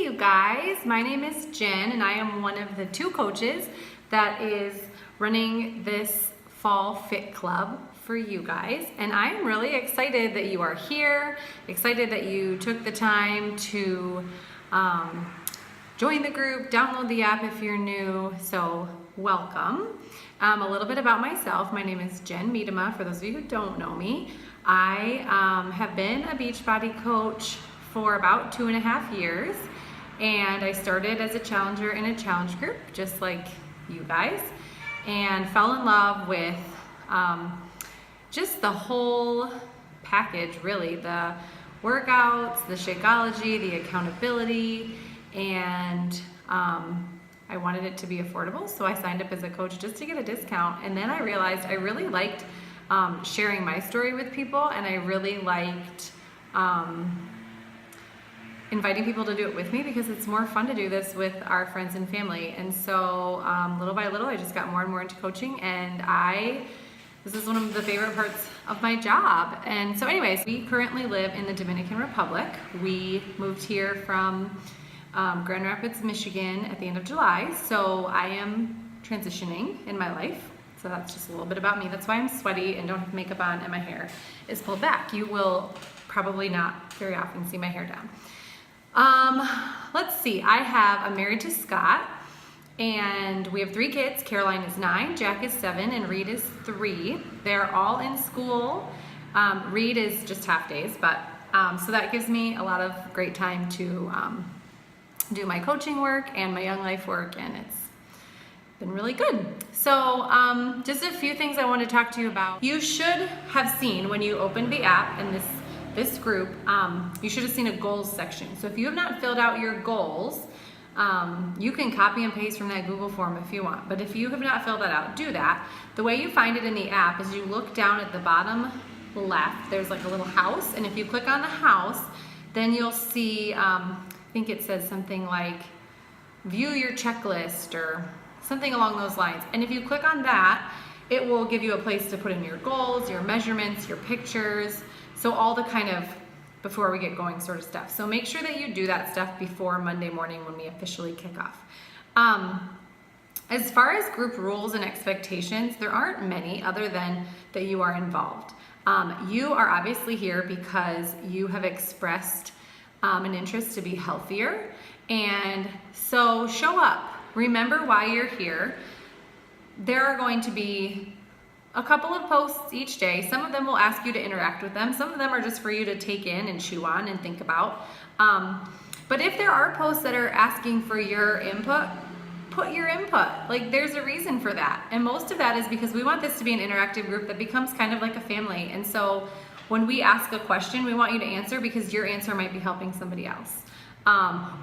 you guys. My name is Jen and I am one of the two coaches that is running this Fall Fit Club for you guys. And I am really excited that you are here, excited that you took the time to join the group, download the app if you're new, so welcome. A little bit about myself. My name is Jen Miedema, for those of you who don't know me. I have been a Beachbody coach for about 2.5 years, and I started as a challenger in a challenge group, just like you guys, and fell in love with just the whole package, really. The workouts, the Shakeology, the accountability, and I wanted it to be affordable, so I signed up as a coach just to get a discount. And then I realized I really liked sharing my story with people, and I really liked inviting people to do it with me because it's more fun to do this with our friends and family. And so little by little I just got more and more into coaching, and this is one of the favorite parts of my job. And so anyways, we currently live in the Dominican Republic. We moved here from Grand Rapids, Michigan at the end of July, so I am transitioning in my life. So that's just a little bit about me. That's why I'm sweaty and don't have makeup on and my hair is pulled back. You will probably not very often see my hair down. Let's see, I'm married to Scott, and we have 3 kids. Caroline is 9, Jack is 7, and Reed is 3. They're all in school. Reed is just half days, but so that gives me a lot of great time to do my coaching work and my Young Life work, and it's been really good. So just a few things I want to talk to you about. You should have seen when you opened the app and this group, you should have seen a goals section. So if you have not filled out your goals, you can copy and paste from that Google form if you want. But if you have not filled that out, do that. The way you find it in the app is you look down at the bottom left, there's like a little house, and if you click on the house, then you'll see, I think it says something like view your checklist or something along those lines. And if you click on that, it will give you a place to put in your goals, your measurements, your pictures, so all the kind of before we get going sort of stuff. So make sure that you do that stuff before Monday morning when we officially kick off. As far as group rules and expectations, there aren't many other than that you are involved. You are obviously here because you have expressed an interest to be healthier, and so show up. Remember why you're here. There are going to be a couple of posts each day. Some of them will ask you to interact with them. Some of them are just for you to take in and chew on and think about. But if there are posts that are asking for your input, put your input. Like, there's a reason for that. And most of that is because we want this to be an interactive group that becomes kind of like a family. And so when we ask a question, we want you to answer because your answer might be helping somebody else.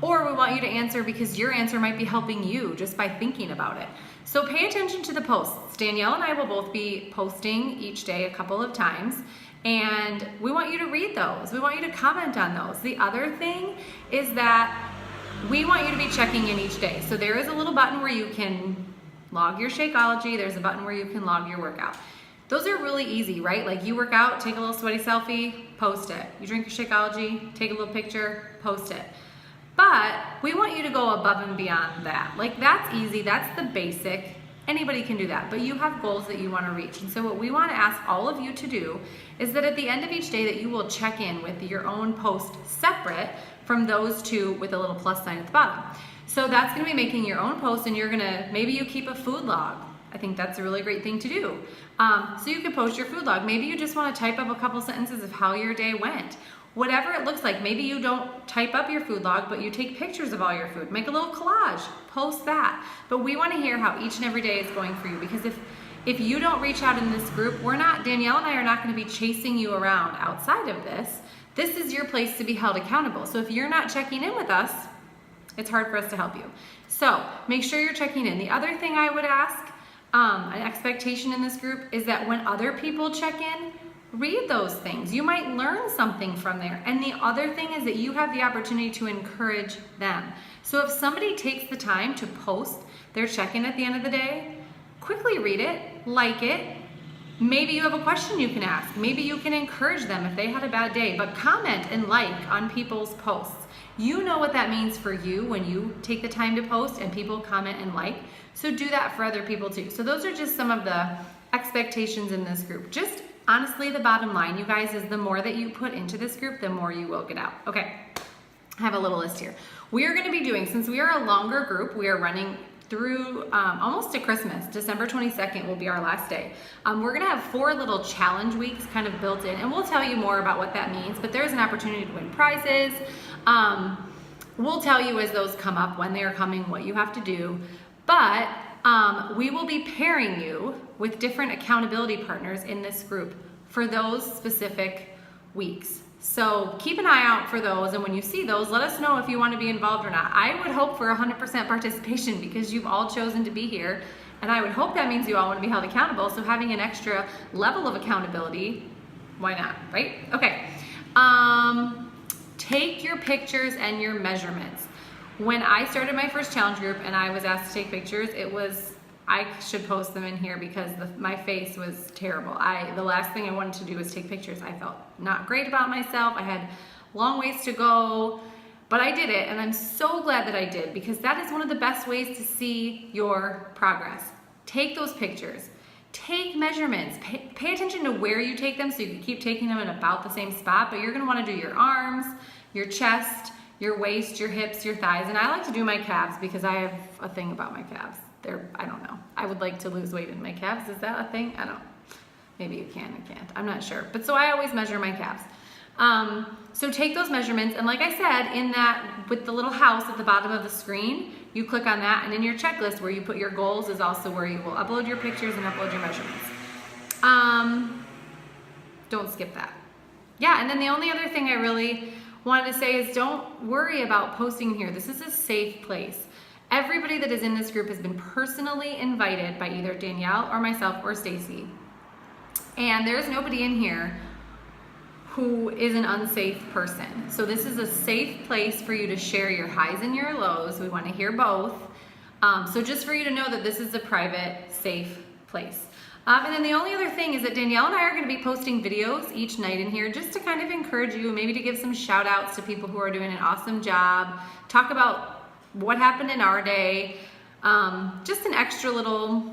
Or we want you to answer because your answer might be helping you just by thinking about it. So pay attention to the posts. Danielle and I will both be posting each day a couple of times, and we want you to read those. We want you to comment on those. The other thing is that we want you to be checking in each day. So there is a little button where you can log your Shakeology. There's a button where you can log your workout. Those are really easy, right? Like, you work out, take a little sweaty selfie, post it. You drink your Shakeology, take a little picture, post it. But we want you to go above and beyond that. Like, that's easy, that's the basic. Anybody can do that, but you have goals that you want to reach. And so what we want to ask all of you to do is that at the end of each day that you will check in with your own post separate from those two with a little plus sign at the bottom. So that's going to be making your own post, and maybe you keep a food log. I think that's a really great thing to do. So you can post your food log. Maybe you just want to type up a couple sentences of how your day went. Whatever it looks like. Maybe you don't type up your food log, but you take pictures of all your food. Make a little collage, post that. But we want to hear how each and every day is going for you, because if you don't reach out in this group, Danielle and I are not going to be chasing you around outside of this. This is your place to be held accountable. So if you're not checking in with us, it's hard for us to help you. So make sure you're checking in. The other thing I would ask, an expectation in this group, is that when other people check in, read those things. You might learn something from there. And the other thing is that you have the opportunity to encourage them. So if somebody takes the time to post their check-in at the end of the day, quickly read it, like it. Maybe you have a question you can ask. Maybe you can encourage them if they had a bad day, but comment and like on people's posts. You know what that means for you when you take the time to post and people comment and like. So do that for other people too. So those are just some of the expectations in this group. Just honestly, the bottom line, you guys, is the more that you put into this group, the more you will get out. Okay, I have a little list here. We are going to be doing, since we are a longer group, we are running through almost to Christmas. December 22nd will be our last day. We're gonna have 4 little challenge weeks kind of built in, and we'll tell you more about what that means, but there's an opportunity to win prizes. We'll tell you as those come up, when they are coming, what you have to do, but we will be pairing you with different accountability partners in this group for those specific weeks. So keep an eye out for those, and when you see those, let us know if you want to be involved or not. I would hope for 100% participation because you've all chosen to be here, and I would hope that means you all want to be held accountable, so having an extra level of accountability, why not, right? Okay, take your pictures and your measurements. When I started my first challenge group and I was asked to take pictures, I should post them in here because my face was terrible. The last thing I wanted to do was take pictures. I felt not great about myself. I had long ways to go, but I did it, and I'm so glad that I did because that is one of the best ways to see your progress. Take those pictures. Take measurements. Pay attention to where you take them so you can keep taking them in about the same spot, but you're gonna wanna do your arms, your chest, your waist, your hips, your thighs, and I like to do my calves because I have a thing about my calves. I don't know. I would like to lose weight in my calves. Is that a thing? I don't know. Maybe you can, I can't. I'm not sure. But so I always measure my calves. So take those measurements, and like I said, in that, with the little house at the bottom of the screen, you click on that, and in your checklist where you put your goals is also where you will upload your pictures and upload your measurements. Don't skip that. Yeah, and then the only other thing I really wanted to say is don't worry about posting here. This is a safe place. Everybody that is in this group has been personally invited by either Danielle or myself or Stacy. And there's nobody in here who is an unsafe person. So this is a safe place for you to share your highs and your lows. We want to hear both. So just for you to know that this is a private, safe place. And then the only other thing is that Danielle and I are going to be posting videos each night in here just to kind of encourage you, maybe to give some shout outs to people who are doing an awesome job, talk about what happened in our day, just an extra little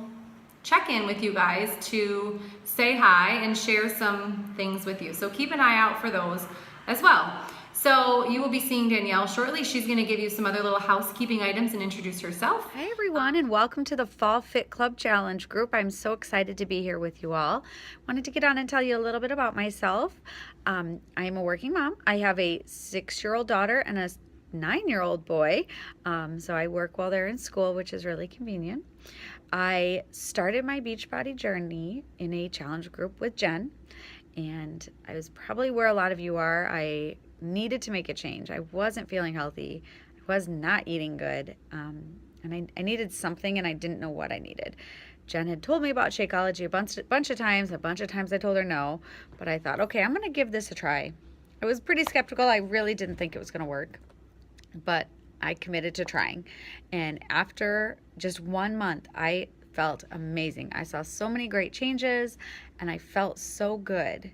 check-in with you guys to say hi and share some things with you. So keep an eye out for those as well. So you will be seeing Danielle shortly. She's going to give you some other little housekeeping items and introduce herself. Hi everyone, and welcome to the Fall Fit Club Challenge group. I'm so excited to be here with you all. Wanted to get on and tell you a little bit about myself. I'm a working mom. I have a 6-year-old daughter and a 9-year-old boy, so I work while they're in school, which is really convenient. I started my Beachbody journey in a challenge group with Jen, and I was probably where a lot of you are. I needed to make a change. I wasn't feeling healthy. I was not eating good, and I needed something, and I didn't know what I needed. Jen had told me about Shakeology a bunch of times. A bunch of times I told her no, but I thought, okay, I'm going to give this a try. I was pretty skeptical. I really didn't think it was going to work, but I committed to trying. And after just 1 month, I felt amazing. I saw so many great changes, and I felt so good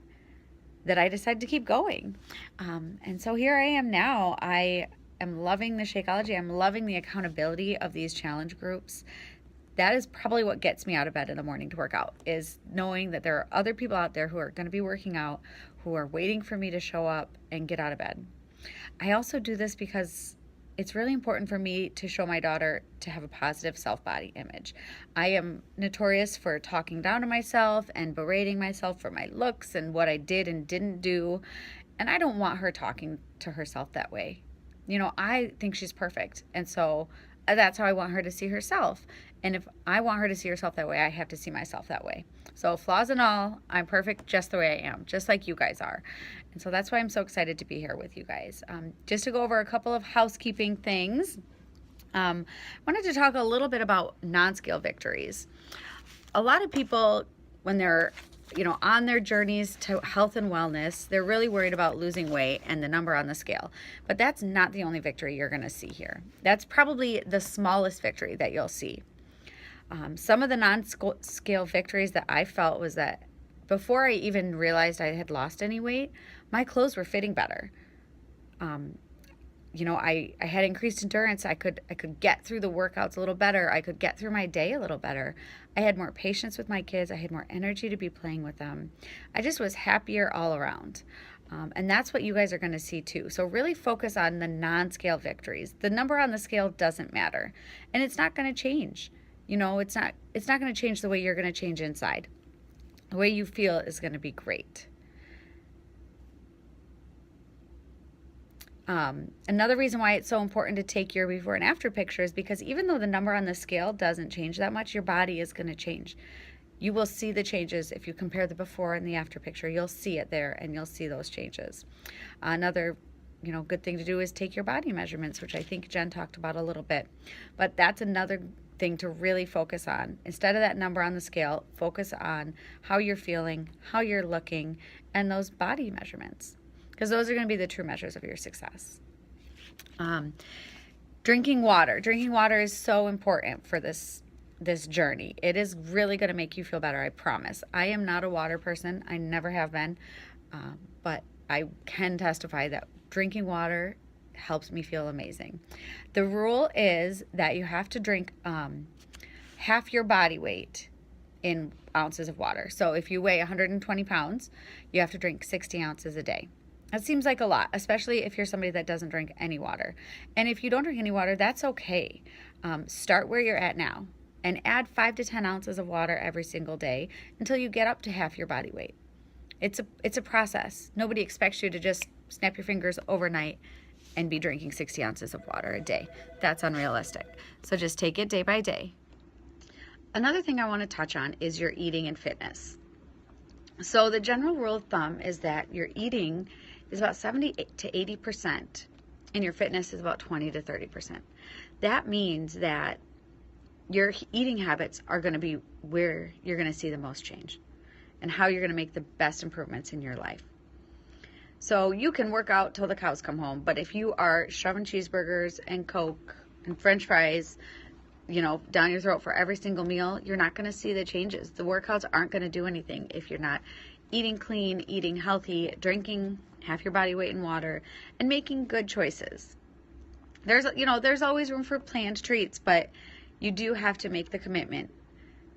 that I decided to keep going. And so here I am now. I am loving the Shakeology. I'm loving the accountability of these challenge groups. That is probably what gets me out of bed in the morning to work out, is knowing that there are other people out there who are going to be working out, who are waiting for me to show up and get out of bed. I also do this because it's really important for me to show my daughter to have a positive self-body image. I am notorious for talking down to myself and berating myself for my looks and what I did and didn't do, and I don't want her talking to herself that way. You know, I think she's perfect, and so that's how I want her to see herself. And if I want her to see herself that way, I have to see myself that way. So flaws and all, I'm perfect just the way I am, just like you guys are. And so that's why I'm so excited to be here with you guys. Just to go over a couple of housekeeping things, I wanted to talk a little bit about non-scale victories. A lot of people, when they're on their journeys to health and wellness, they're really worried about losing weight and the number on the scale. But that's not the only victory you're going to see here. That's probably the smallest victory that you'll see. Some of the non-scale victories that I felt was that before I even realized I had lost any weight, my clothes were fitting better. you know, I had increased endurance. I could get through the workouts a little better. I could get through my day a little better. I had more patience with my kids. I had more energy to be playing with them. I just was happier all around. And that's what you guys are going to see too. So really focus on the non-scale victories. The number on the scale doesn't matter, and it's not going to change. You know, it's not going to change the way you're going to change inside. The way you feel is going to be great. Another reason why it's so important to take your before and after pictures, because even though the number on the scale doesn't change that much, your body is going to change. You will see the changes if you compare the before and the after picture. You'll see it there, and you'll see those changes. Another, you know, good thing to do is take your body measurements, which I think Jen talked about a little bit. But that's another thing to really focus on. Instead of that number on the scale, focus on how you're feeling, how you're looking, and those body measurements, because those are going to be the true measures of your success. Drinking water. Drinking water is so important for this journey. It is really going to make you feel better, I promise. I am not a water person. I never have been, but I can testify that drinking water helps me feel amazing. The rule is that you have to drink half your body weight in ounces of water. So if you weigh 120 pounds, you have to drink 60 ounces a day. That seems like a lot, especially if you're somebody that doesn't drink any water. And if you don't drink any water, that's okay. Start where you're at now and add 5 to 10 ounces of water every single day until you get up to half your body weight. It's a process. Nobody expects you to just snap your fingers overnight and be drinking 60 ounces of water a day. That's unrealistic. So just take it day by day. Another thing I want to touch on is your eating and fitness. So the general rule of thumb is that your eating is about 70 to 80% and your fitness is about 20 to 30%. That means that your eating habits are going to be where you're going to see the most change and how you're going to make the best improvements in your life. So you can work out till the cows come home, but if you are shoving cheeseburgers and Coke and French fries, you know, down your throat for every single meal, you're not going to see the changes. The workouts aren't going to do anything if you're not eating clean, eating healthy, drinking half your body weight in water, and making good choices. There's always room for planned treats, but you do have to make the commitment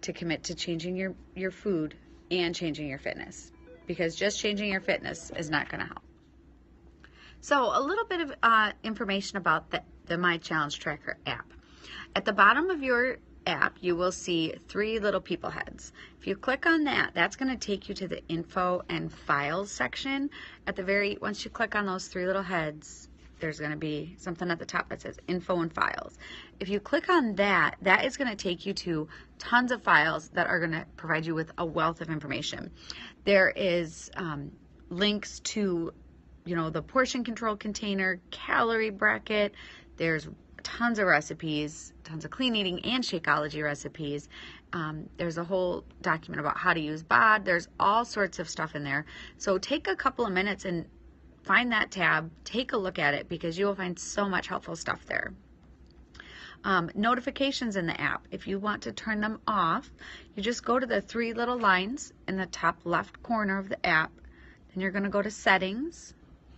to commit to changing your food and changing your fitness, because just changing your fitness is not going to help. So a little bit of information about the My Challenge Tracker app. At the bottom of your app, you will see 3 little people heads. If you click on that, that's going to take you to the info and files section. Once you click on those 3 little heads, there's going to be something at the top that says info and files. If you click on that, that is going to take you to tons of files that are going to provide you with a wealth of information. There is links to, the portion control container, calorie bracket. There's tons of recipes, tons of clean eating and Shakeology recipes. There's a whole document about how to use BOD. There's all sorts of stuff in there. So take a couple of minutes and find that tab, take a look at it, because you will find so much helpful stuff there. Notifications in the app. If you want to turn them off, you just go to the 3 little lines in the top left corner of the app. Then you're going to go to settings,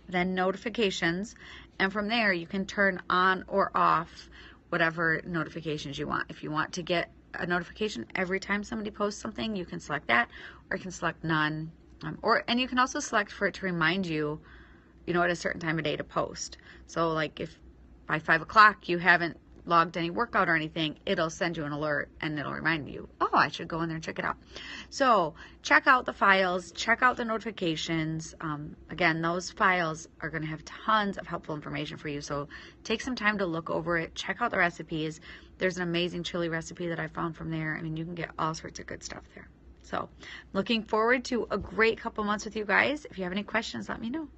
then notifications, and from there you can turn on or off whatever notifications you want. If you want to get a notification every time somebody posts something, you can select that, or you can select none. And you can also select for it to remind you, at a certain time of day to post. So like if by 5 o'clock you haven't logged any workout or anything, it'll send you an alert and it'll remind you, oh, I should go in there and check it out. So check out the files, check out the notifications. Again, those files are going to have tons of helpful information for you. So take some time to look over it, check out the recipes. There's an amazing chili recipe that I found from there. I mean, you can get all sorts of good stuff there. So looking forward to a great couple months with you guys. If you have any questions, let me know.